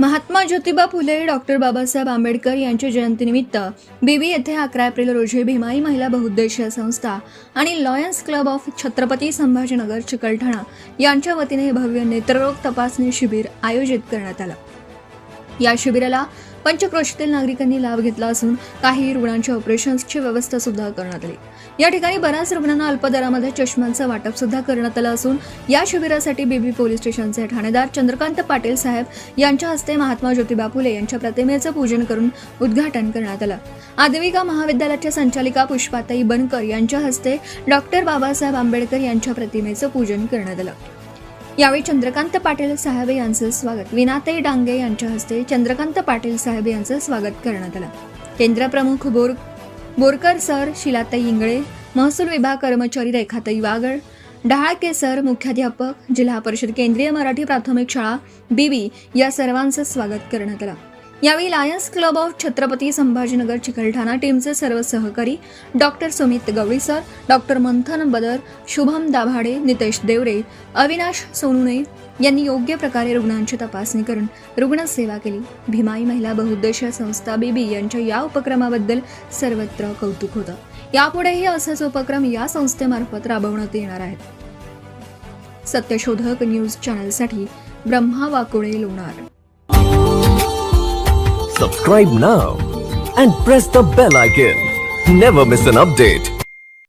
Mahatma Jyotiba Phule doctor Babasaheb Ambedkar यांच्या जयंतीनिमित्त बीबी येथे 11 एप्रिल रोजी भीमाई महिला बहुउद्देशीय संस्था आणि Lions club of Chhatrapati Sambhajinagar Chikalthana यांच्या वतीने हे भव्य नेत्ररोग तपासणी शिबिर आयोजित करण्यात आलं। या शिबिराला पंचक्रोशीतील नागरिकांनी लाभ घेतला असून काही रुग्णांच्या ऑपरेशन्सची व्यवस्था सुद्धा करण्यात आली। या ठिकाणी बऱ्याच रुग्णांना अल्प दरामध्ये चष्म्यांचं वाटप सुद्धा करण्यात आलं असून या शिबिरासाठी बीबी पोलीस स्टेशनचे ठाणेदार चंद्रकांत पाटील साहेब यांच्या हस्ते महात्मा ज्योतिबा फुले यांच्या प्रतिमेचं पूजन करून उद्घाटन करण्यात आलं। आदिविका महाविद्यालयाच्या संचालिका पुष्पाताई बनकर यांच्या हस्ते डॉक्टर बाबासाहेब आंबेडकर यांच्या प्रतिमेचं पूजन करण्यात आलं। यावेळी चंद्रकांत पाटील साहेब यांचं स्वागत, विनाताई डांगे यांच्या हस्ते चंद्रकांत पाटील साहेब यांचं स्वागत करण्यात आलं। केंद्र प्रमुख बोरकर सर, शिलाताई इंगळे, महसूल विभाग कर्मचारी रेखाताई वागळ, डहाळके सर, मुख्याध्यापक, जिल्हा परिषद केंद्रीय मराठी प्राथमिक शाळा बीबी या सर्वांचं स्वागत करण्यात आलं। यावेळी lions club of Chhatrapati Sambhajinagar Chikalthana टीमचे सर्व सहकारी doctor Sumit Gawali sir, doctor Manthan Badar, Shubham Dabhade, Nitesh Deore, Avinash सोनुने यांनी योग्य प्रकारे रुग्णांची तपासणी करून रुग्णसेवा केली। भीमाई महिला बहुउद्देशीय संस्था बीबी यांच्या या उपक्रमाबद्दल सर्वत्र कौतुक होतं। यापुढेही असेच उपक्रम या संस्थेमार्फत राबवण्यात येणार आहेत। सत्यशोधक न्यूज चॅनलसाठी Brahma Wakole, Lonar. Subscribe now and press the bell icon. Never miss an update.